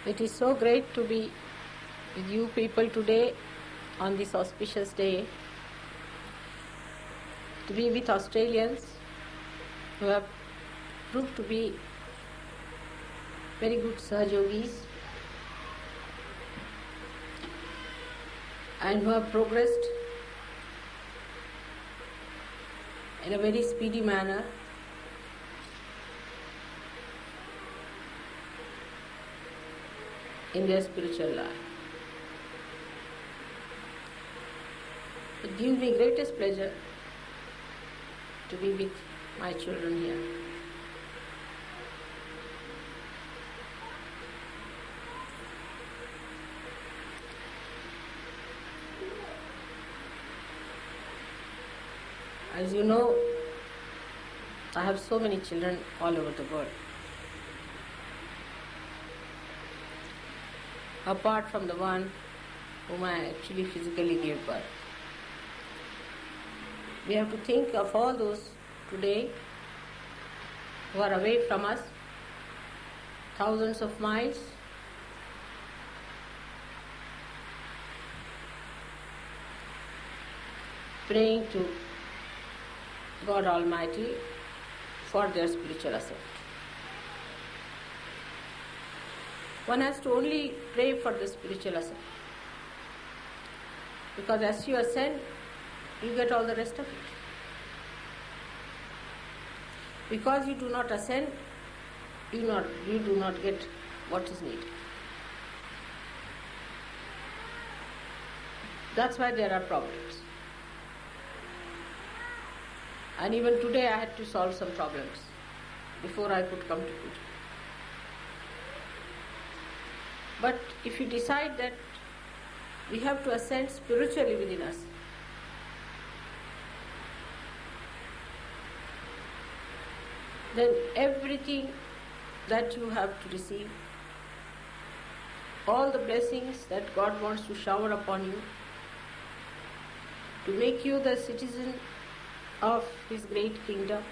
It is so great to be with you people today on this auspicious day, to be with Australians who have proved to be very good Sahaja yogis and who have progressed in a very speedy manner in their spiritual life. It gives me greatest pleasure to be with my children here. As you know, I have so many children all over the world. Apart from the one whom I actually physically gave birth. We have to think of all those today who are away from us, thousands of miles, praying to God Almighty for their spiritual ascent. One has to only pray for the spiritual ascent, because as you ascend, you get all the rest of it. Because you do not ascend, you do not get what is needed. That's why there are problems. And even today I had to solve some problems before I could come to Puja. But if you decide that we have to ascend spiritually within us, then everything that you have to receive, all the blessings that God wants to shower upon you, to make you the citizen of His great kingdom,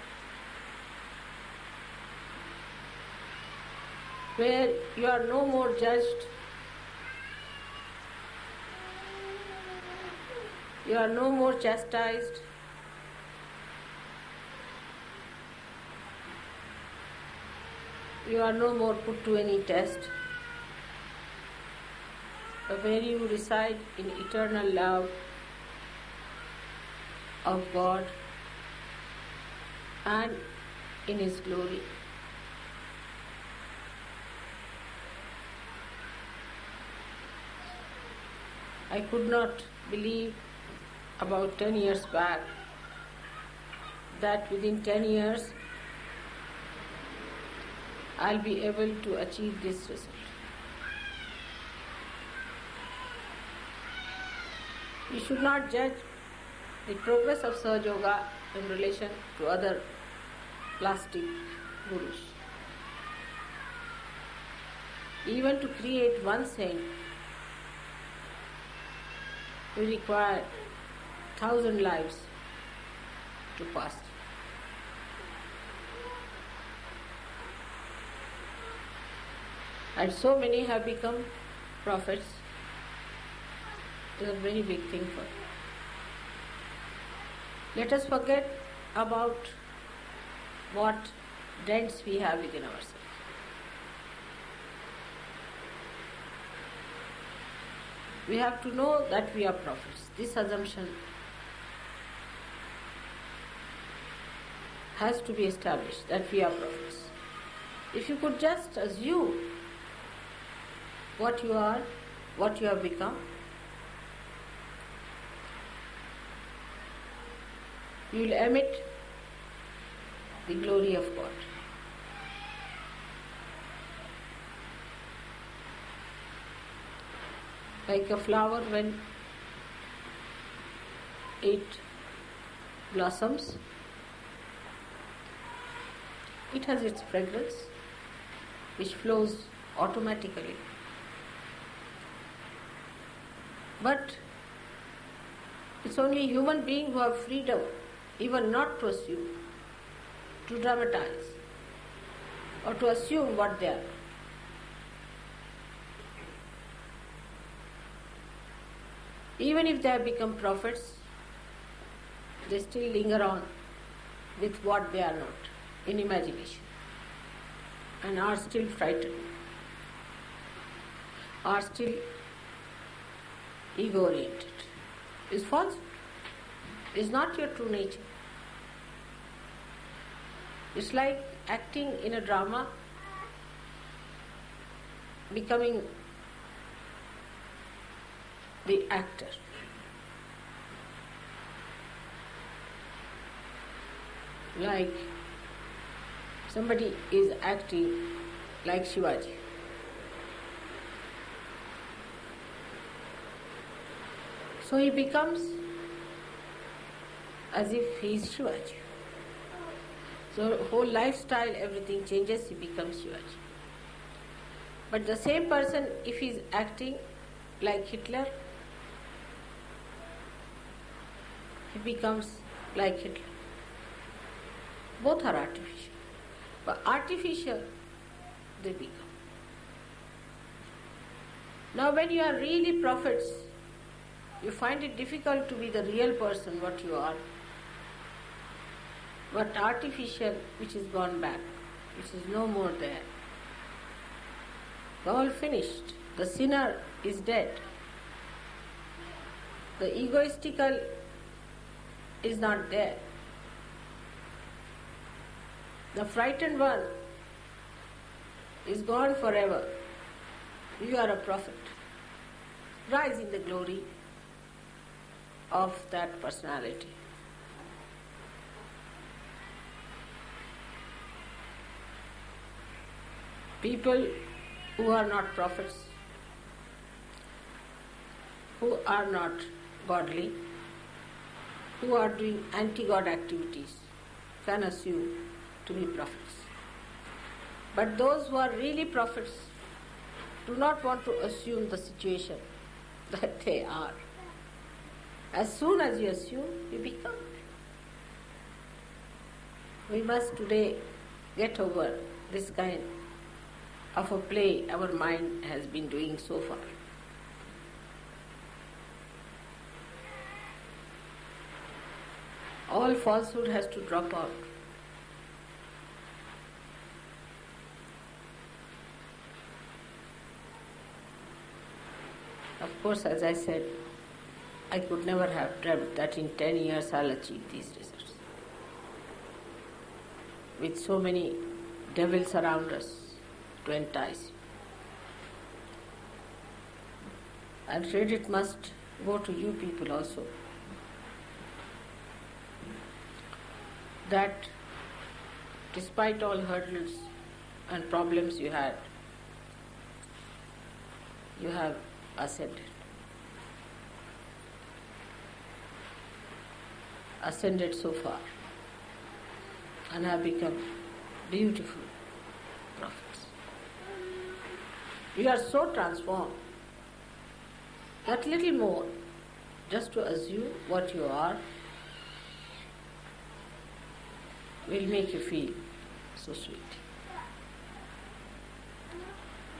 where you are no more judged, you are no more chastised, you are no more put to any test, but where you reside in eternal love of God and in His glory. I could not believe about 10 years back that within 10 years I'll be able to achieve this result. You should not judge the progress of Sahaja Yoga in relation to other plastic gurus. Even to create one saint, we require 1,000 lives to pass. And so many have become prophets. It is a very big thing for them. Let us forget about what dents we have within ourselves. We have to know that we are prophets. This assumption has to be established, that we are prophets. If you could just assume what you are, what you have become, you will emit the glory of God. Like a flower when it blossoms, it has its fragrance which flows automatically. But it's only human beings who have freedom even not to assume, to dramatize, or to assume what they are. Even if they have become prophets, they still linger on with what they are not in imagination and are still frightened, are still ego-oriented. Is false. Is not your true nature. It's like acting in a drama, becoming the actor. Like somebody is acting like Shivaji. So he becomes as if he is Shivaji. So whole lifestyle, everything changes, he becomes Shivaji. But the same person, if he is acting like Hitler, he becomes like Hitler. Both are artificial. But artificial, they become. Now when you are really prophets, you find it difficult to be the real person, what you are. But artificial, which is gone back, which is no more there. All finished. The sinner is dead. The egoistical is not there. The frightened one is gone forever. You are a prophet. Rise in the glory of that personality. People who are not prophets, who are not godly, who are doing anti-God activities, can assume to be prophets. But those who are really prophets do not want to assume the situation that they are. As soon as you assume, you become. We must today get over this kind of a play our mind has been doing so far. All falsehood has to drop out. Of course, as I said, I could never have dreamt that in 10 years I'll achieve these results. With so many devils around us to entice you. I'm afraid it must go to you people also. That despite all hurdles and problems you had, you have ascended. Ascended so far and have become beautiful prophets. You are so transformed that little more, just to assume what you are, will make you feel so sweet.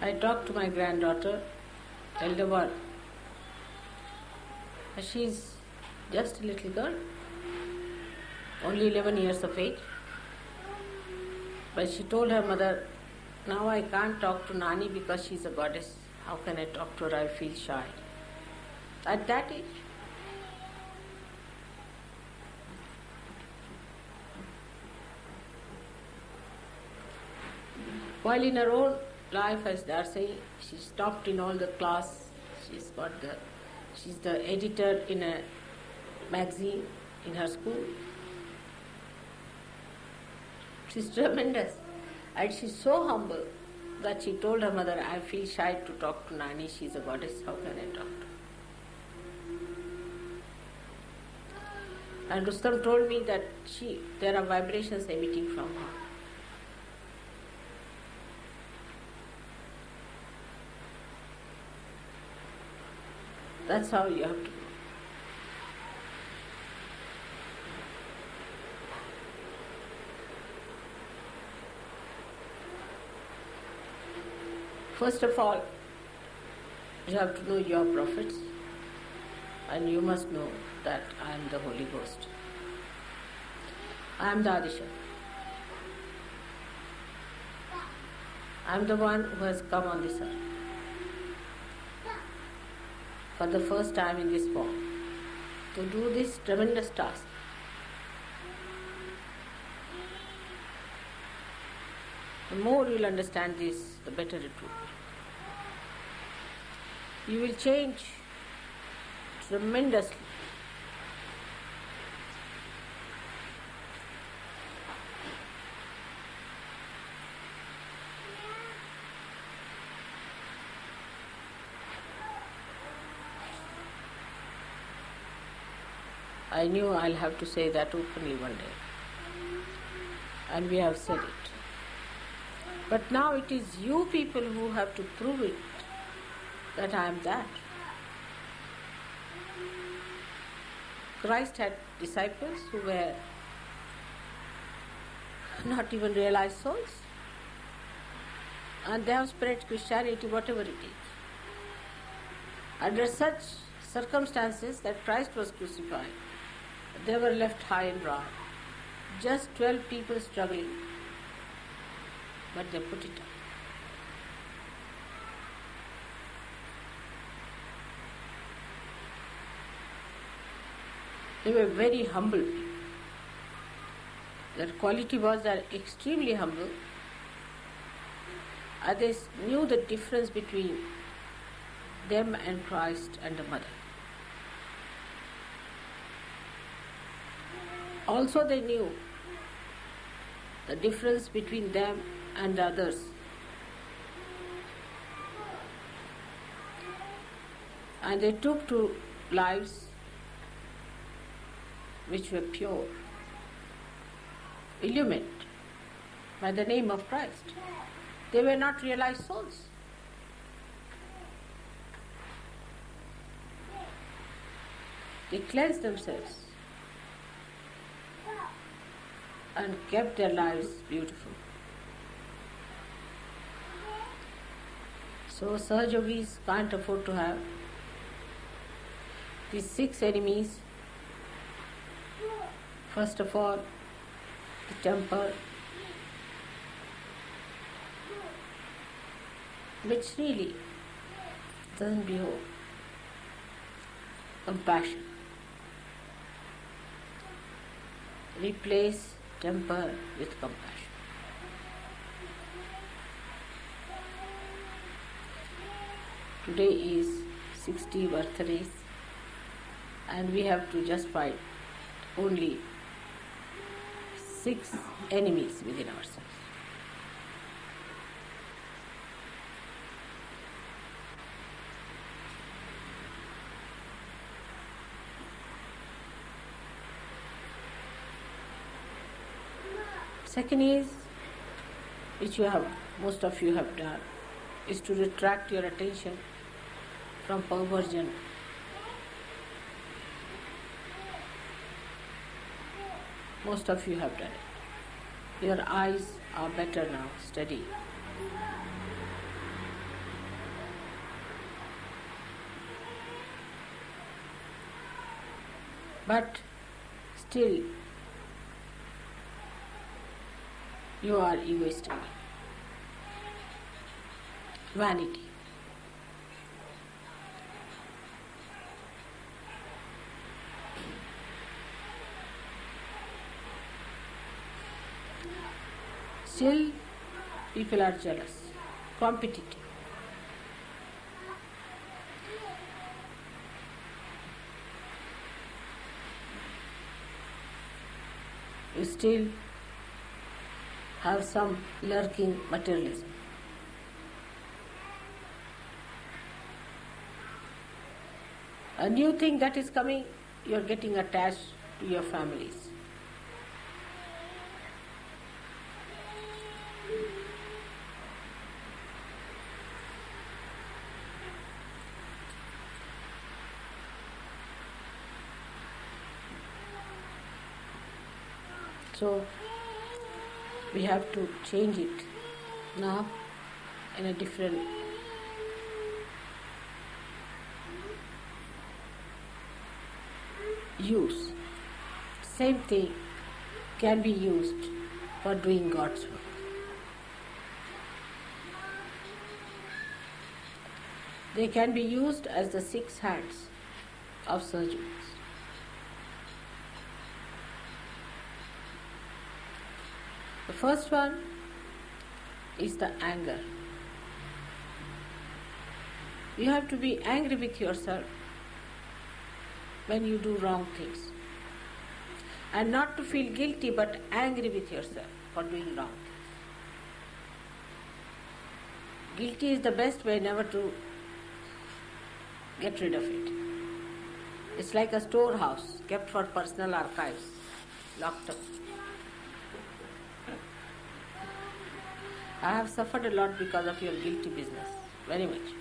I talked to my granddaughter, elder one. She's just a little girl, only 11 years of age. But she told her mother, now I can't talk to Nani because she's a goddess. How can I talk to her? I feel shy. At that age. While in her own life, as they are saying, she stopped in all the class. She's the editor in a magazine in her school. She's tremendous. And she's so humble that she told her mother, I feel shy to talk to Nani, she's a goddess, how can I talk to her? And Rustam told me that there are vibrations emitting from her. That's how you have to go. First of all, you have to know your prophets. and you must know that I am the Holy Ghost. I am the Adisha. I am the one who has come on this earth for the first time in this form to do this tremendous task. The more you will understand this, the better it will be. You will change tremendously. I knew I'll have to say that openly one day. And we have said it. But now it is you people who have to prove it, that I am that. Christ had disciples who were not even realized souls. And they have spread Christianity, whatever it is. Under such circumstances that Christ was crucified, they were left high and dry. Just 12 people struggling, but they put it up. They were very humble. Their quality was they are extremely humble. And they knew the difference between them and Christ and the Mother. Also they knew the difference between them and the others. And they took to lives which were pure, illumined by the name of Christ. They were not realized souls. They cleansed themselves and kept their lives beautiful. So Sahajogis can't afford to have these 6 enemies. First of all, the temper, which really doesn't behold compassion. Replace temper with compassion. Today is 60 birthdays and we have to just fight only 6 enemies within ourselves. Second is, which most of you have done, is to retract your attention from perversion. Most of you have done it. Your eyes are better now, steady. But still, you are egoistic. Vanity. Still, people are jealous, competitive. You still have some lurking materialism. A new thing that is coming, you are getting attached to your families. So, we have to change it now in a different use. Same thing can be used for doing God's work. They can be used as the 6 hands of surgeons. The first one is the anger. You have to be angry with yourself when you do wrong things. And not to feel guilty but angry with yourself for doing wrong things. Guilty is the best way never to get rid of it. It's like a storehouse kept for personal archives, locked up. I have suffered a lot because of your guilty business, very much.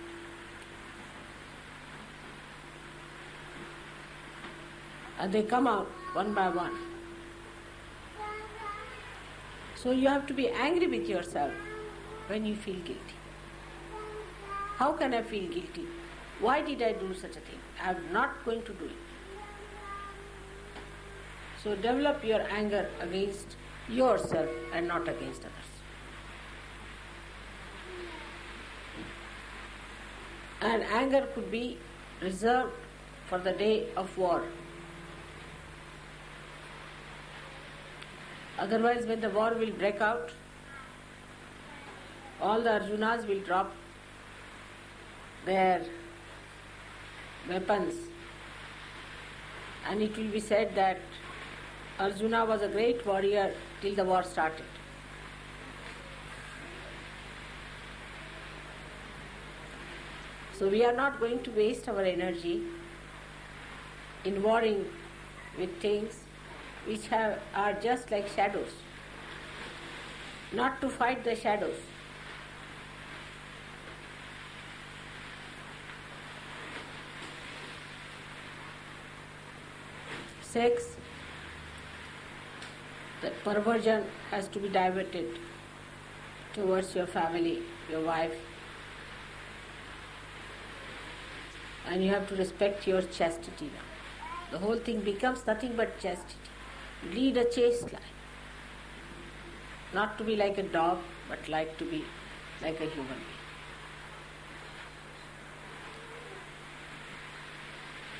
And they come out one by one. So you have to be angry with yourself when you feel guilty. How can I feel guilty? Why did I do such a thing? I am not going to do it. So develop your anger against yourself and not against others. And anger could be reserved for the day of war. Otherwise, when the war will break out, all the Arjunas will drop their weapons, and it will be said that Arjuna was a great warrior till the war started. So we are not going to waste our energy in warring with things which are just like shadows. Not to fight the shadows. Sex, that perversion has to be diverted towards your family, your wife. And you have to respect your chastity now. The whole thing becomes nothing but chastity. Lead a chaste life. Not to be like a dog, but to be like a human being.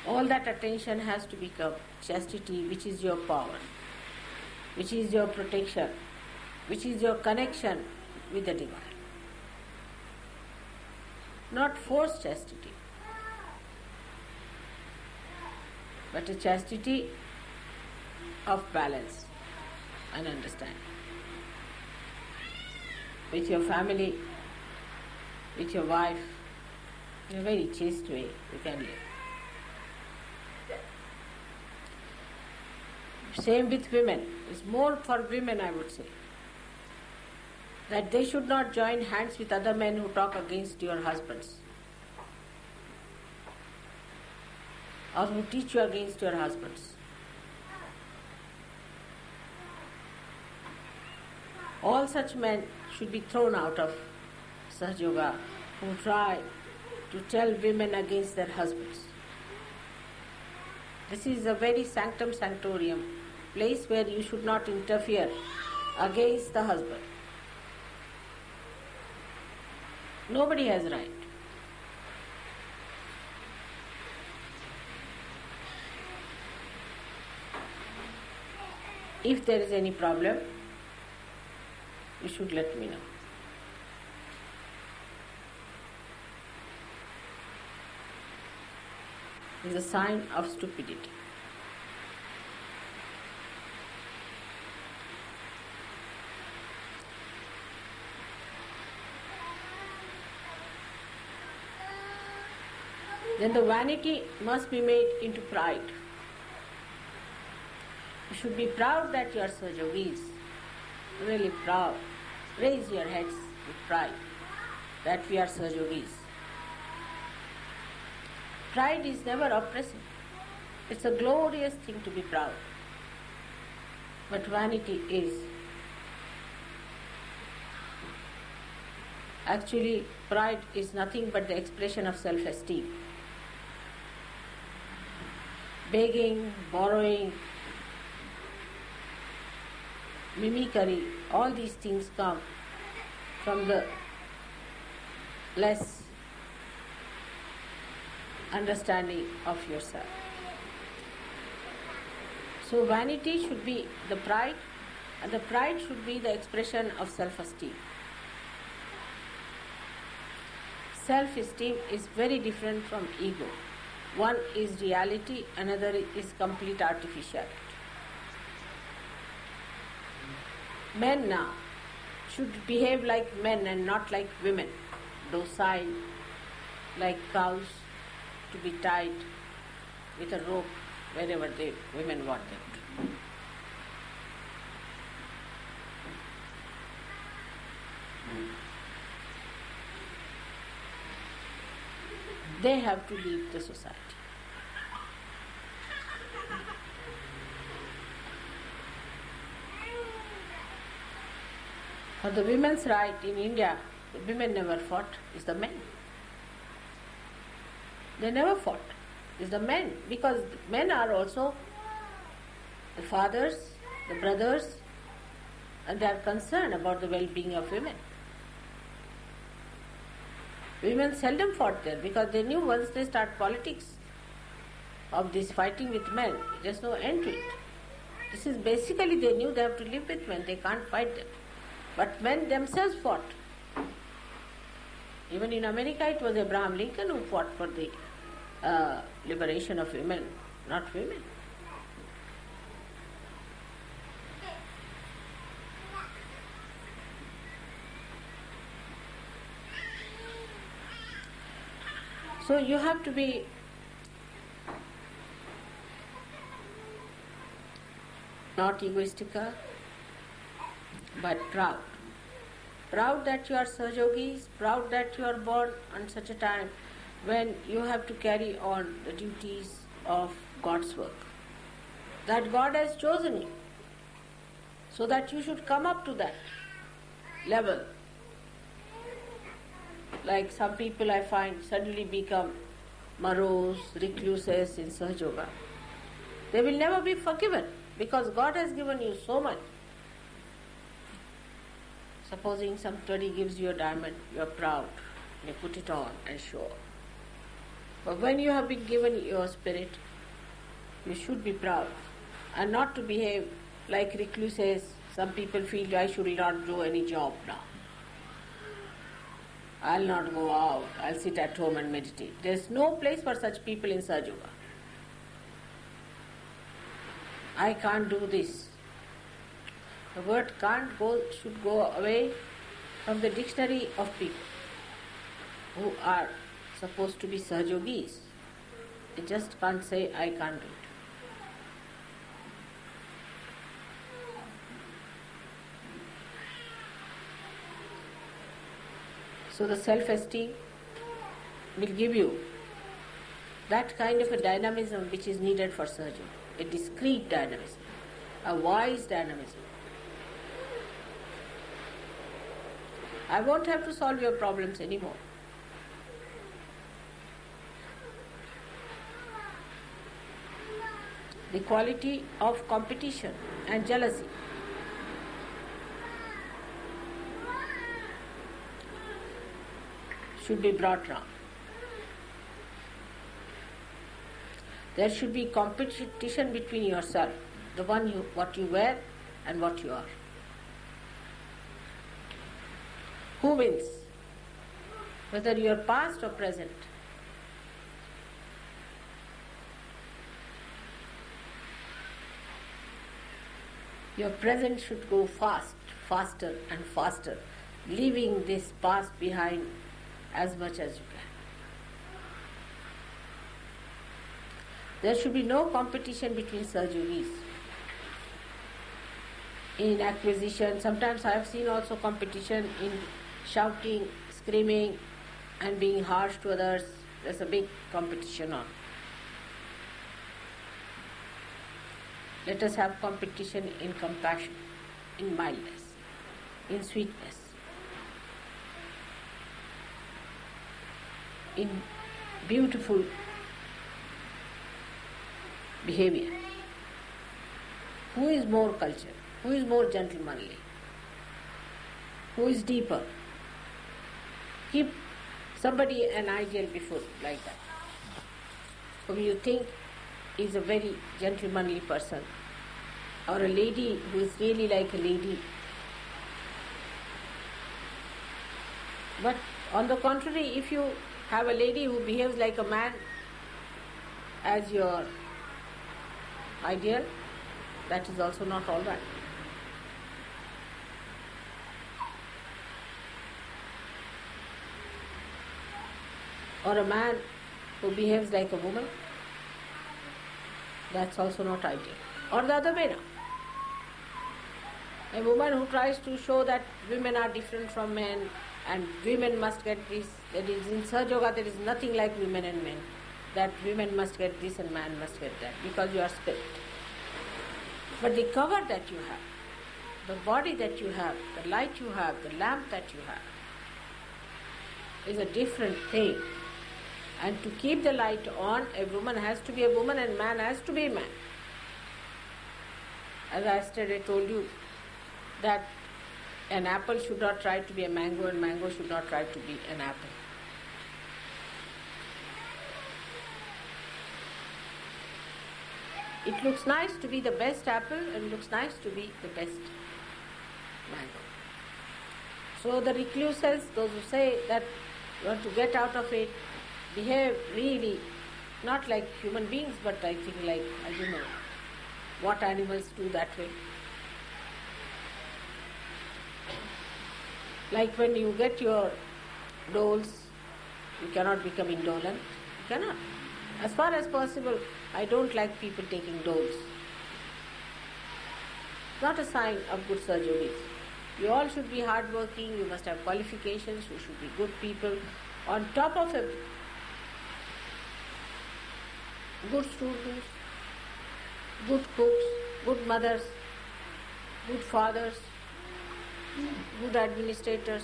All that attention has to become chastity, which is your power, which is your protection, which is your connection with the divine. Not forced chastity, but a chastity of balance and understanding. With your family, with your wife, in a very chaste way you can live. Same with women. It's more for women, I would say, that they should not join hands with other men who talk against your husbands or who teach you against your husbands. All such men should be thrown out of Sahaja Yoga who try to tell women against their husbands. This is a very sanctum sanctorium, place where you should not interfere against the husband. Nobody has right. If there is any problem, you should let me know. It is a sign of stupidity. Then the vanity must be made into pride. You should be proud that you are Sahajogis, really proud. Raise your heads with pride that we are Sahajogis. Pride is never oppressive. It's a glorious thing to be proud. But vanity is. Actually, pride is nothing but the expression of self-esteem. begging, borrowing, mimicry, all these things come from the less understanding of yourself. So vanity should be the pride, and the pride should be the expression of self-esteem. Self-esteem is very different from ego. One is reality, another is complete artificiality. Men now should behave like men and not like women, docile, like cows, to be tied with a rope wherever women want them to. They have to leave the society. For the women's right in India, the women never fought, it's the men. They never fought, it's the men, because men are also the fathers, the brothers, and they are concerned about the well-being of women. Women seldom fought there because they knew once they start politics of this fighting with men, there's no end to it. This is basically they knew they have to live with men, they can't fight them. But men themselves fought. Even in America it was Abraham Lincoln who fought for the liberation of women, not women. So you have to be not egoistical, but proud. Proud that you are Sahajogis, proud that you are born on such a time when you have to carry on the duties of God's work. That God has chosen you, so that you should come up to that level. Like some people I find suddenly become morose, recluses in Sahaja. They will never be forgiven because God has given you so much. Supposing somebody gives you a diamond, you are proud, you put it on and show. But when you have been given your spirit, you should be proud and not to behave like recluses. Some people feel I should not do any job now. I'll not go out, I'll sit at home and meditate. There's no place for such people in Sahaja. I can't do this. The word can't go should go away from the dictionary of people who are supposed to be Sahajogis. They just can't say, I can't do it. So the self-esteem will give you that kind of a dynamism which is needed for Sahaja, a discreet dynamism, a wise dynamism. I won't have to solve your problems anymore. The quality of competition and jealousy should be brought down. There should be competition between yourself, what you wear and what you are. Who wins? Whether you are past or present. Your present should go faster and faster, leaving this past behind as much as you can. There should be no competition between Sahajogis. In acquisition, sometimes I have seen also competition in shouting, screaming and being harsh to others. There's a big competition on. Let us have competition in compassion, in mildness, in sweetness, in beautiful behavior. Who is more cultured? Who is more gentlemanly? Who is deeper? Keep somebody an ideal before like that, whom you think is a very gentlemanly person, or a lady who is really like a lady. But on the contrary, if you have a lady who behaves like a man as your ideal, that is also not all right. Or a man who behaves like a woman, that's also not ideal. Or the other way now. A woman who tries to show that women are different from men and women must get this, that is in Sahaja Yoga there is nothing like women and men, that women must get this and man must get that because you are spirit. But the cover that you have, the body that you have, the light you have, the lamp that you have is a different thing. And to keep the light on, a woman has to be a woman and man has to be a man. As I yesterday told you that an apple should not try to be a mango and mango should not try to be an apple. It looks nice to be the best apple and looks nice to be the best mango. So the recluses, those who say that you want to get out of it, behave really not like human beings, but I think like, I don't know what animals do that way. Like when you get your doles, you cannot become indolent. You cannot. As far as possible, I don't like people taking doles. Not a sign of good Sahaja Yogis. You all should be hardworking, you must have qualifications, you should be good people. On top of it, good students, good cooks, good mothers, good fathers, good administrators.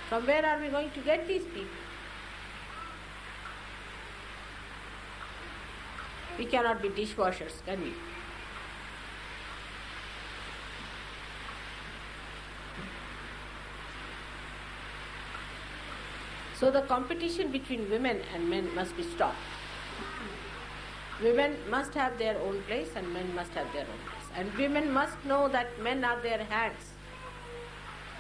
From where are we going to get these people? We cannot be dishwashers, can we? So the competition between women and men must be stopped. Women must have their own place and men must have their own place. And women must know that men are their hands.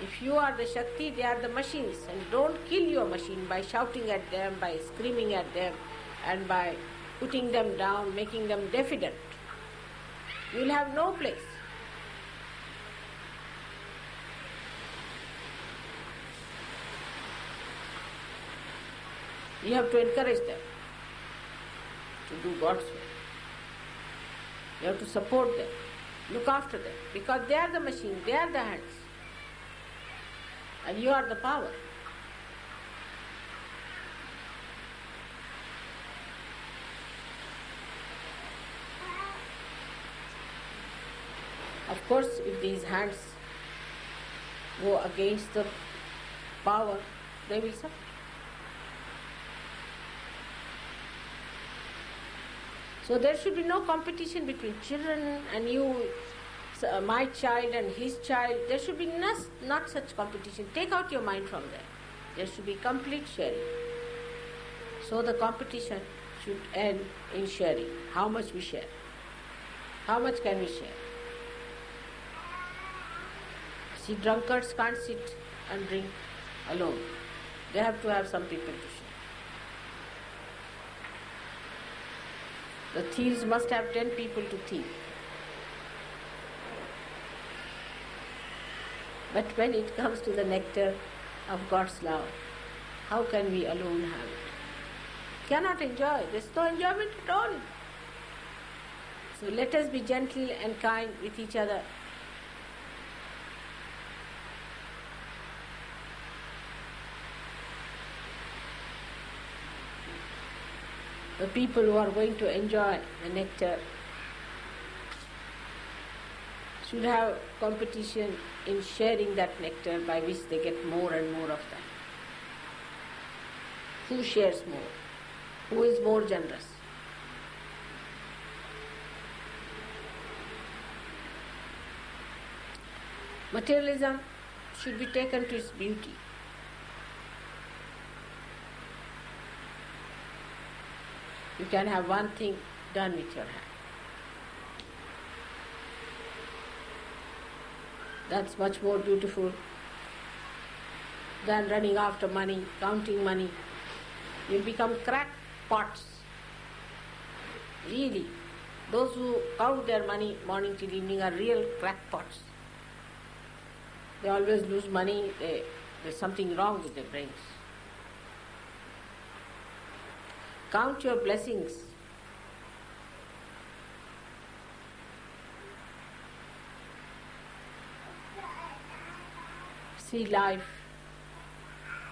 If you are the Shakti, they are the machines. And don't kill your machine by shouting at them, by screaming at them, and by putting them down, making them diffident. You will have no place. You have to encourage them to do God's will. You have to support them, look after them, because they are the machine, they are the hands, and you are the power. Of course, if these hands go against the power, they will suffer. So there should be no competition between children and you, my child and his child. There should be not such competition. Take out your mind from there. There should be complete sharing. So the competition should end in sharing. How much we share? How much can we share? See, drunkards can't sit and drink alone. They have to have some people to share. The thieves must have 10 people to thieve. But when it comes to the nectar of God's love, how can we alone have it? Cannot enjoy. There's no enjoyment at all. So let us be gentle and kind with each other. The people who are going to enjoy the nectar should have competition in sharing that nectar by which they get more and more of that. Who shares more? Who is more generous? Materialism should be taken to its beauty. You can have one thing done with your hand. That's much more beautiful than running after money, counting money. You become crackpots. Really, those who count their money morning till evening are real crackpots. They always lose money. There's something wrong with their brains. Count your blessings. See life,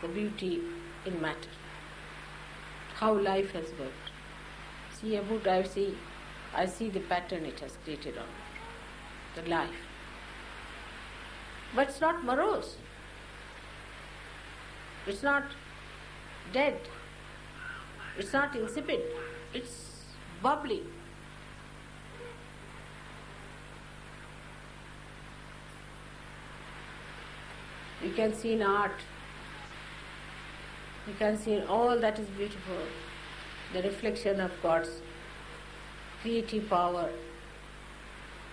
the beauty in matter. How life has worked. See a wood, I see the pattern it has created on it, the life. But it's not morose. It's not dead. It's not insipid. It's bubbling. You can see in art, you can see in all that is beautiful, the reflection of God's creative power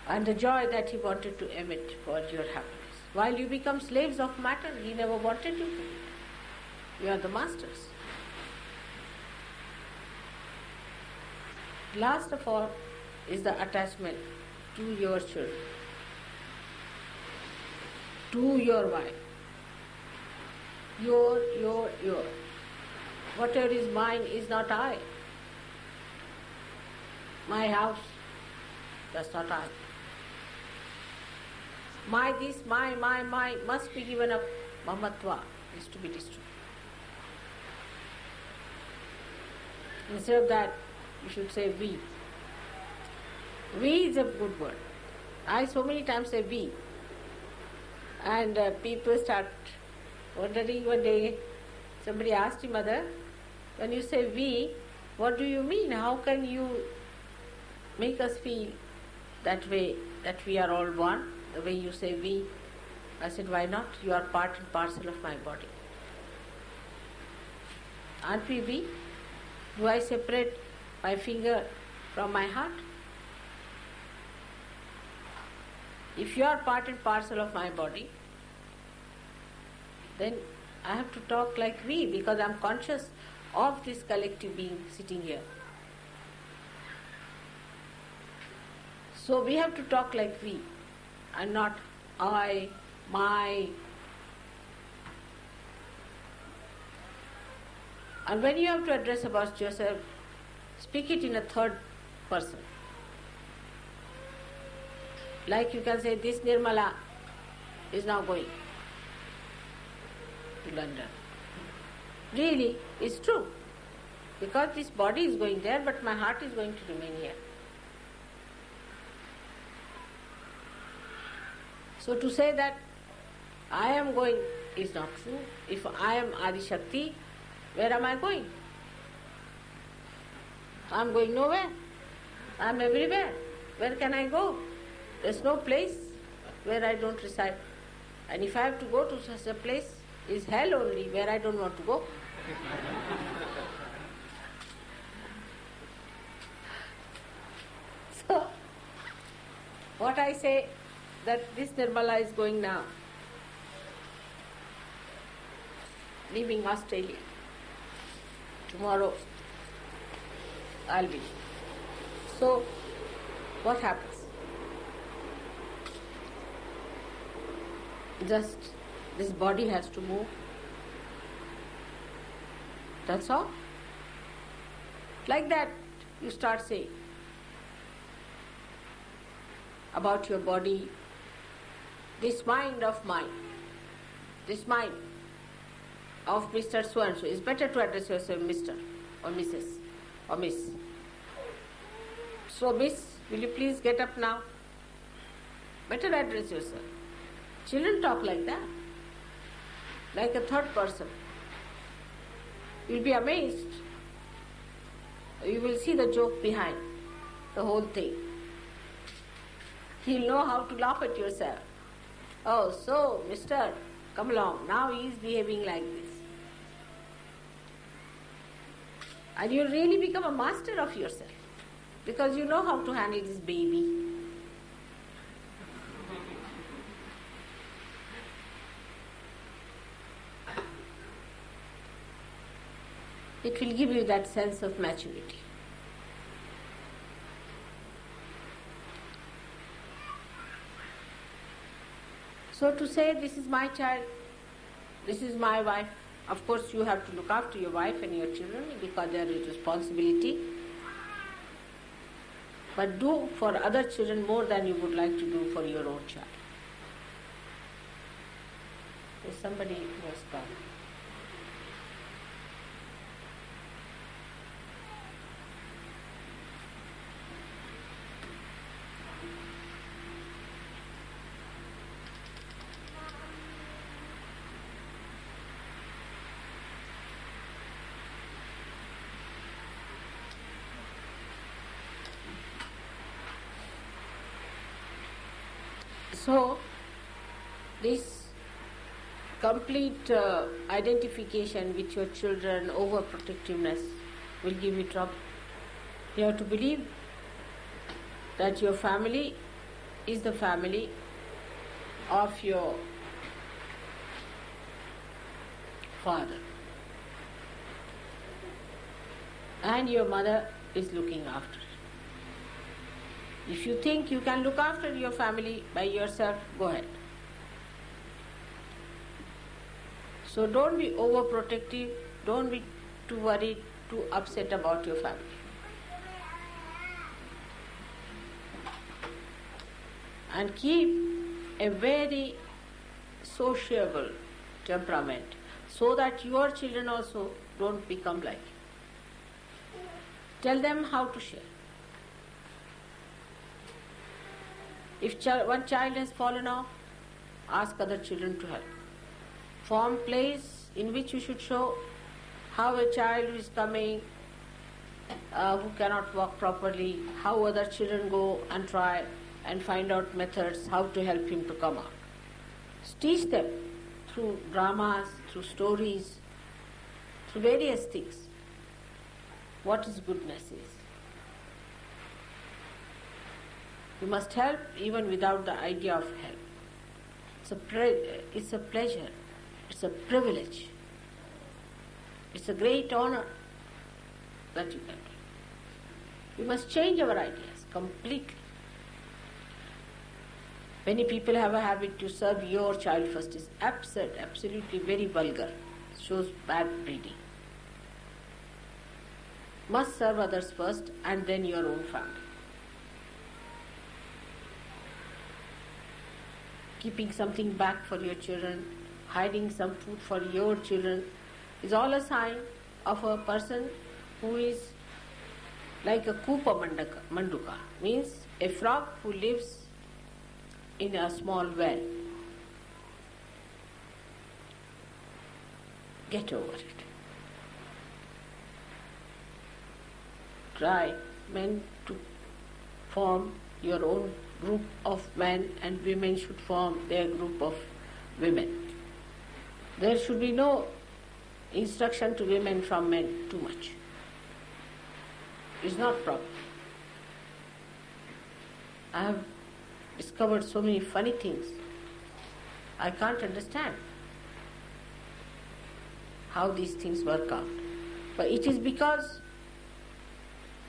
and the joy that He wanted to emit for your happiness. While you become slaves of matter, He never wanted you to be. You are the masters. Last of all is the attachment to your children, to your wife. Your. Whatever is mine is not I. My house, that's not I. My this, my must be given up. Mamatva is to be destroyed. Instead of that, you should say we. We is a good word. I so many times say we. And people start wondering one day. Somebody asked him, Mother, when you say we, what do you mean? How can you make us feel that way, that we are all one, the way you say we? I said, why not? You are part and parcel of my body. Aren't we we? Do I separate my finger from my heart? If you are part and parcel of my body, then I have to talk like we, because I am conscious of this collective being sitting here. So we have to talk like we and not I, my. And when you have to address about yourself, speak it in a third person. Like you can say, this Nirmala is now going to London. Really, it's true. Because this body is going there, but my heart is going to remain here. So to say that I am going is not true. If I am Adi Shakti, where am I going? I am going nowhere. I am everywhere. Where can I go? There is no place where I don't reside. And if I have to go to such a place, is hell only, where I don't want to go. So, what I say, that this Nirmala is going now, leaving Australia. Tomorrow I'll be. So, what happens? Just this body has to move. That's all. Like that, you start saying about your body, this mind of mine, this mind of Mr. So-and-so. It's better to address yourself Mr. or Mrs. or Miss. So, Miss, will you please get up now? Better address yourself. Children talk like that, like a third person. You'll be amazed. You will see the joke behind the whole thing. You'll know how to laugh at yourself. Oh, so, mister, come along, now he is behaving like this. And you really become a master of yourself because you know how to handle this baby. It will give you that sense of maturity. So to say, this is my child, this is my wife, of course you have to look after your wife and your children because they are your responsibility. But do for other children more than you would like to do for your own child. There's somebody who has come. So, this complete identification with your children, overprotectiveness will give you trouble. You have to believe that your family is the family of your father and your mother is looking after it. If you think you can look after your family by yourself, go ahead. So don't be overprotective, don't be too worried, too upset about your family. And keep a very sociable temperament so that your children also don't become like you. Tell them how to share. If one child has fallen off, ask other children to help. Form plays in which you should show how a child who is coming, who cannot walk properly, how other children go and try and find out methods how to help him to come out. Teach them through dramas, through stories, through various things, what is goodness is. You must help even without the idea of help. It's a pleasure, it's a privilege, it's a great honor that you can do. We must change our ideas completely. Many people have a habit to serve your child first. It's absurd, absolutely very vulgar. It shows bad breeding. Must serve others first and then your own family. Keeping something back for your children, hiding some food for your children is all a sign of a person who is like a Kupa Manduka, means a frog who lives in a small well. Get over it. Try, men, to form your own group of men, and women should form their group of women. There should be no instruction to women from men too much. It's not proper. I have discovered so many funny things. I can't understand how these things work out. But it is because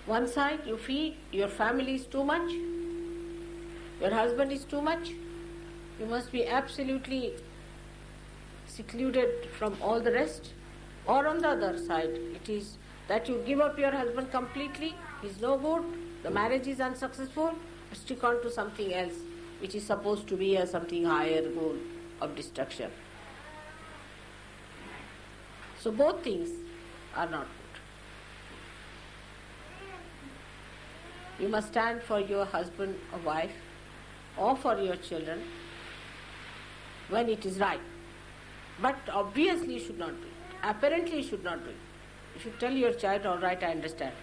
one side you feel your family is too much, your husband is too much, you must be absolutely secluded from all the rest. Or on the other side, it is that you give up your husband completely, he's no good, the marriage is unsuccessful, stick on to something else which is supposed to be a something higher goal of destruction. So both things are not good. You must stand for your husband or wife or for your children when it is right. But obviously you should not do it. Apparently you should not do it. You should tell your child, all right, I understand,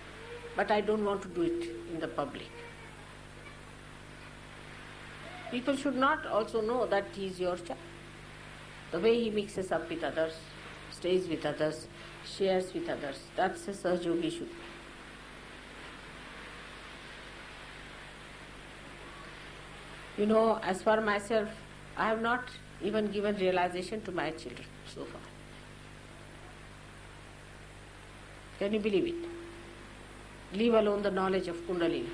but I don't want to do it in the public. People should not also know that he is your child. The way he mixes up with others, stays with others, shares with others, that's a Sahaja Yogi should. You know, as for myself, I have not even given realization to my children so far. Can you believe it? Leave alone the knowledge of Kundalini.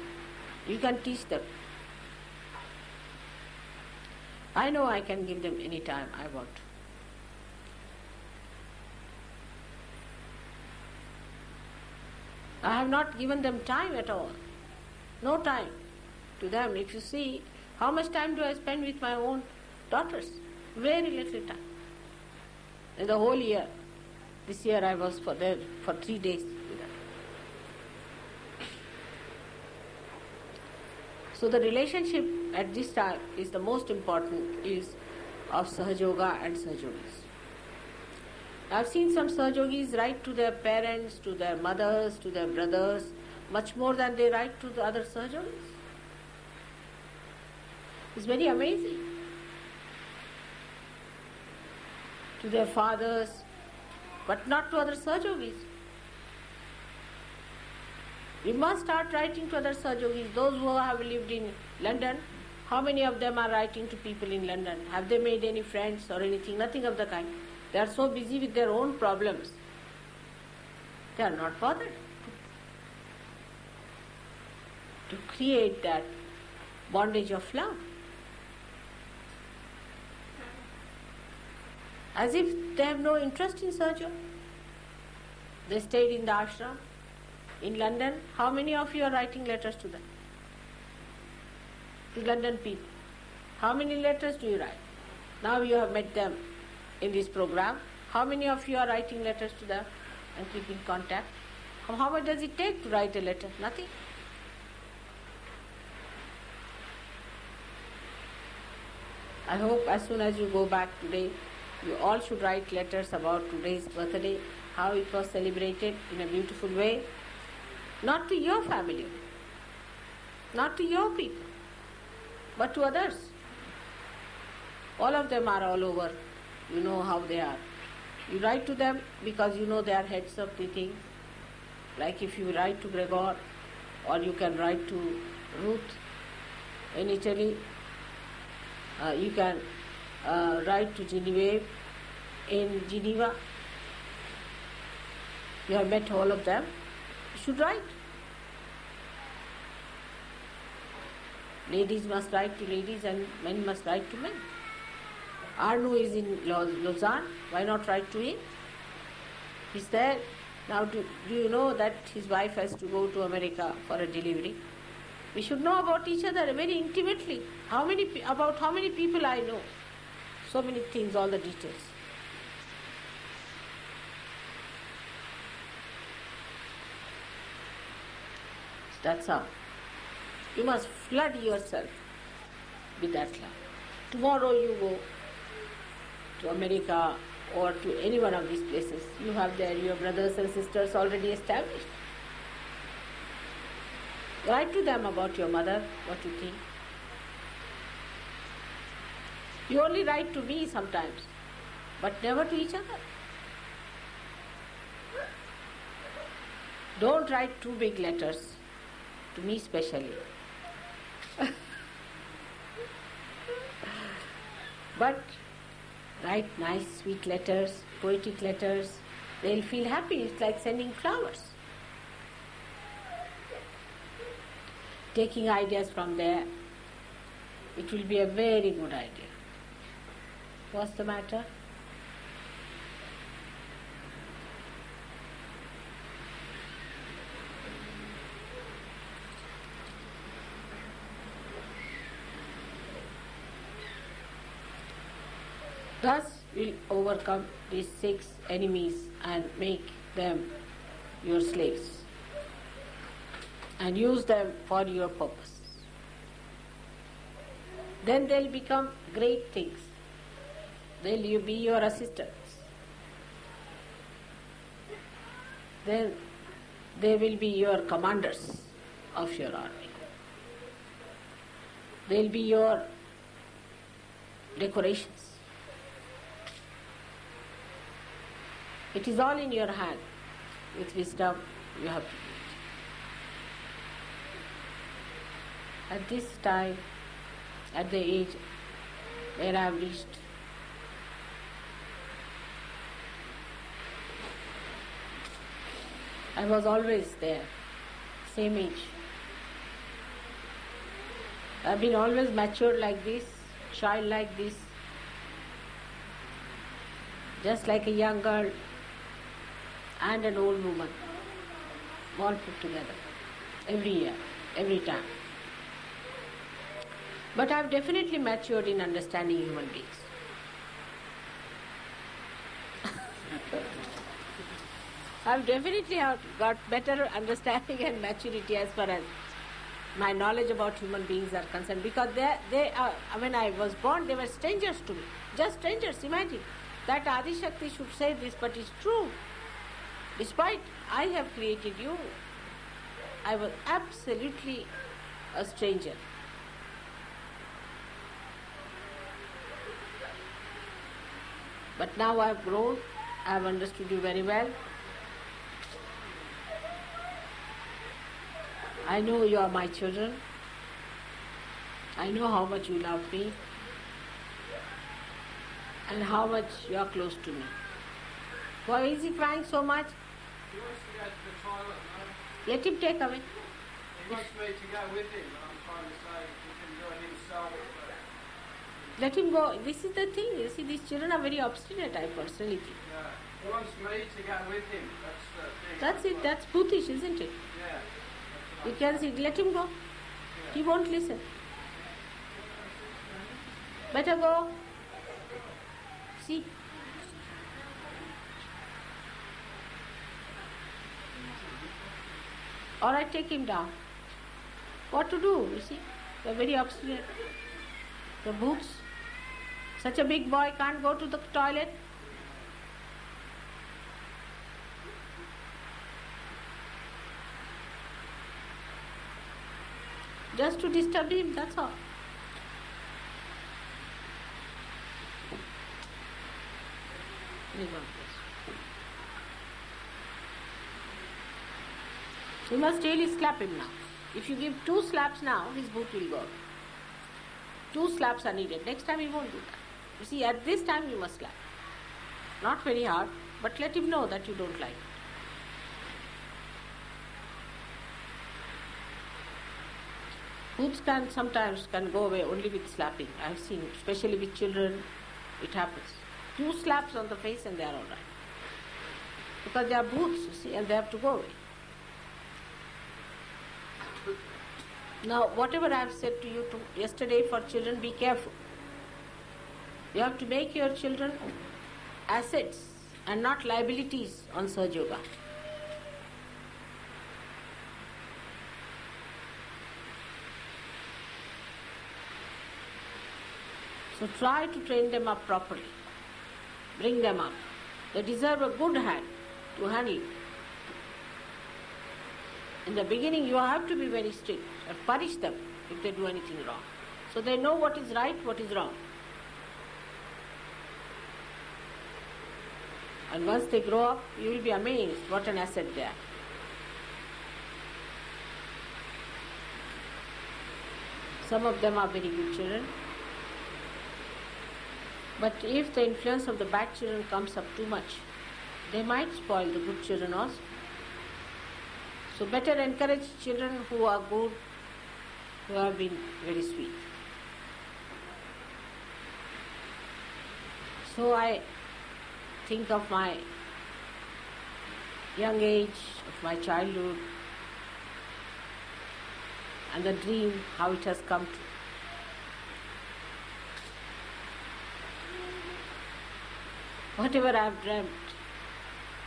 You can teach them. I know I can give them any time I want. I have not given them time at all. No time to them. If you see, how much time do I spend with my own daughters? Very little time. In the whole year. This year I was for 3 days with them. So the relationship at this time is the most important, is of Sahaja Yoga and Sahaja Yogis. I have seen some Sahaja Yogis write to their parents, to their mothers, to their brothers, much more than they write to the other Sahaja Yogis. It's very amazing. To their fathers, but not to other Sahaja Yogis. We must start writing to other Sahaja Yogis. Those who have lived in London, how many of them are writing to people in London? Have they made any friends or anything? Nothing of the kind. They are so busy with their own problems. They are not bothered to create that bondage of love. As if they have no interest in Sahaja. They stayed in the ashram in London. How many of you are writing letters to them? To London people. How many letters do you write? Now you have met them in this program. How many of you are writing letters to them and keeping contact? How much does it take to write a letter? Nothing. I hope as soon as you go back today, you all should write letters about today's birthday, how it was celebrated in a beautiful way. Not to your family, not to your people, but to others. All of them are all over. You know how they are. You write to them because you know they are heads of the thing. Like if you write to Gregor, or you can write to Ruth in Italy, you can write to Genevieve in Geneva. You have met all of them. You should write. Ladies must write to ladies and men must write to men. Arnu is in Lausanne. Why not write to him? He's there. Now do you know that his wife has to go to America for a delivery? We should know about each other very intimately. About how many people I know. So many things, all the details. That's how. You must flood yourself with that love. Tomorrow you go to America or to any one of these places. You have there your brothers and sisters already established. Write to them about your mother, what you think. You only write to me sometimes, but never to each other. Don't write too big letters, to me specially. But write nice, sweet letters, poetic letters. They'll feel happy. It's like sending flowers. Taking ideas from there, it will be a very good idea. What's the matter? Thus will overcome these 6 enemies and make them your slaves and use them for your purpose. Then they'll become great things. They'll be your assistants. Then they will be your commanders of your army. They'll be your decorations. It is all in your hand. With wisdom, you have to do it. At this time, at the age where I have reached, I was always there, same age. I have been always matured like this, child like this, just like a young girl and an old woman, all put together, every year, every time. But I have definitely matured in understanding human beings. I have definitely got better understanding and maturity as far as my knowledge about human beings are concerned, because they are, when I was born, they were strangers to me, just strangers. Imagine that Adi Shakti should say this, but it's true. Despite I have created you, I was absolutely a stranger. But now I have grown, I have understood you very well. I know you are my children. I know how much you love me and how much you are close to me. Why is he crying so much? He wants to go to the toilet, no? Let him take away. He wants me to go with him, but I'm trying to say he can do it himself. Let him go. This is the thing. You see, these children are very obstinate, I personally think. Yeah. He wants me to go with him. That's the thing. That's it. That's Bhutish, isn't it? Yeah. You can see. Let him go. He won't listen. Better go. See. All right, take him down. What to do, you see? They're very obstinate. The boots. Such a big boy can't go to the toilet. Just to disturb him, that's all. You must really slap him now. If you give 2 slaps now, his boot will go. 2 slaps are needed. Next time he won't do that. You see, at this time you must slap. Not very hard, but let him know that you don't like it. Boots sometimes can go away only with slapping. I have seen, especially with children, it happens. 2 slaps on the face and they are all right. Because they are boots, you see, and they have to go away. Now, whatever I have said to you yesterday for children, be careful. You have to make your children assets and not liabilities on Sahaja Yoga. So try to train them up properly. Bring them up. They deserve a good hand to handle it. In the beginning you have to be very strict and punish them if they do anything wrong. So they know what is right, what is wrong. And once they grow up, you will be amazed what an asset they are. Some of them are very good children. But if the influence of the bad children comes up too much, they might spoil the good children also. So better encourage children who are good, who have been very sweet. So I think of my young age, of my childhood, and the dream, how it has come true. Whatever I have dreamt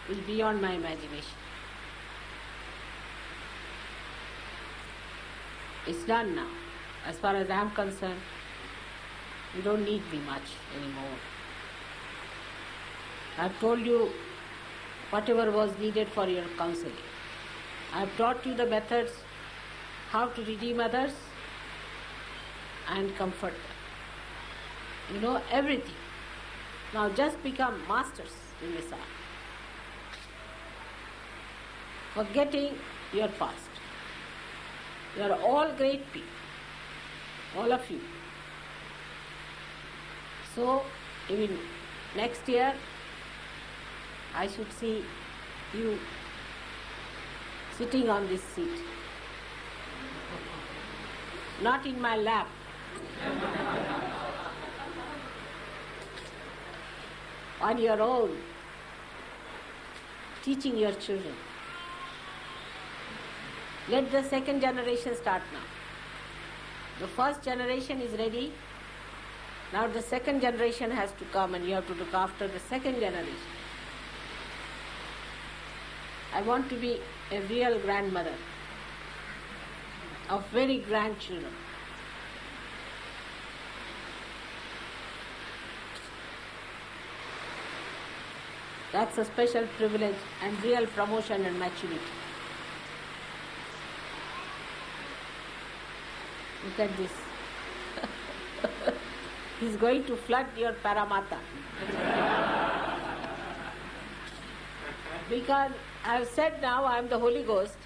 is beyond my imagination. It's done now. As far as I am concerned, you don't need me much anymore. I have told you whatever was needed for your counseling. I have taught you the methods how to redeem others and comfort them. You know everything. Now just become masters in this art. Forgetting your past. You are all great people. All of you. So, even next year, I should see you sitting on this seat. Not in my lap. On your own, teaching your children. Let the second generation start now. The first generation is ready. Now the second generation has to come and you have to look after the second generation. I want to be a real grandmother of very grandchildren. That's a special privilege and real promotion and maturity. Look at this. He's going to flood your Paramata. Because I have said now I am the Holy Ghost.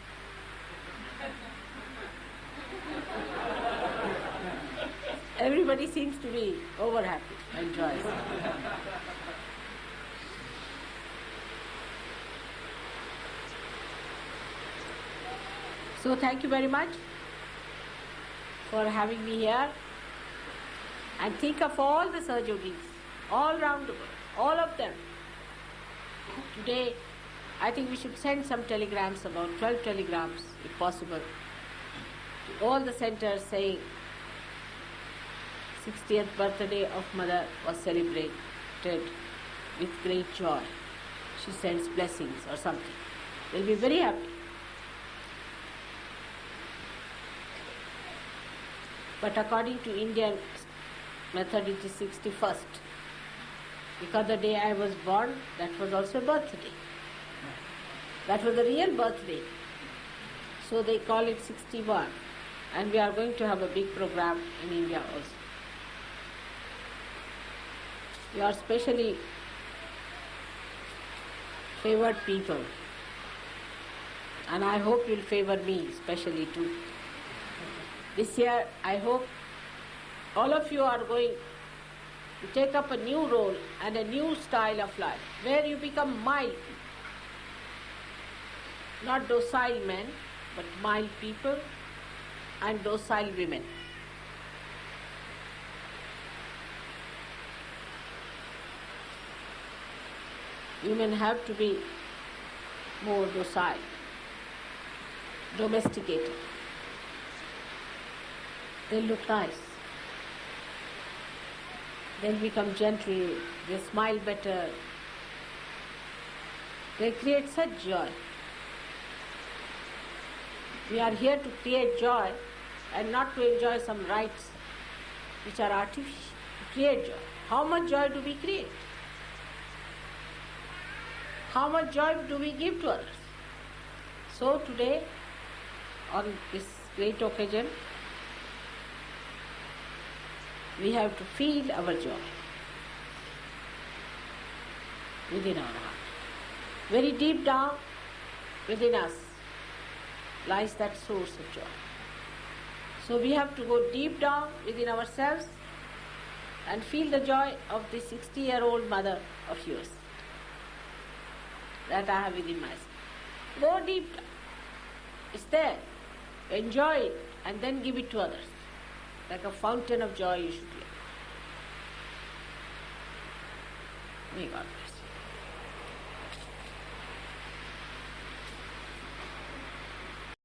Everybody seems to be over happy and joyous. So thank you very much for having me here. And think of all the Sahajogis, all around the world, all of them. Today, I think we should send some telegrams, about 12 telegrams, if possible, to all the centers saying 60th birthday of Mother was celebrated with great joy. She sends blessings or something. They'll be very happy. But according to Indian method, it is 61st. Because the day I was born, that was also a birthday. That was the real birthday. So they call it 61. And we are going to have a big program in India also. You are specially favored people. And I hope you'll favor me especially too. This year, I hope all of you are going to take up a new role and a new style of life, where you become mild people. Not docile men, but mild people and docile women. Women have to be more docile, domesticated. They look nice. They'll become gentle, they smile better. They create such joy. We are here to create joy and not to enjoy some rites which are artificial. To create joy. How much joy do we create? How much joy do we give to others? So today, on this great occasion, we have to feel our joy within our heart. Very deep down within us lies that source of joy. So we have to go deep down within ourselves and feel the joy of the 60-year-old mother of yours that I have within myself. Go deep down. It's there. Enjoy it and then give it to others. Like a fountain of joy you should be. May God bless.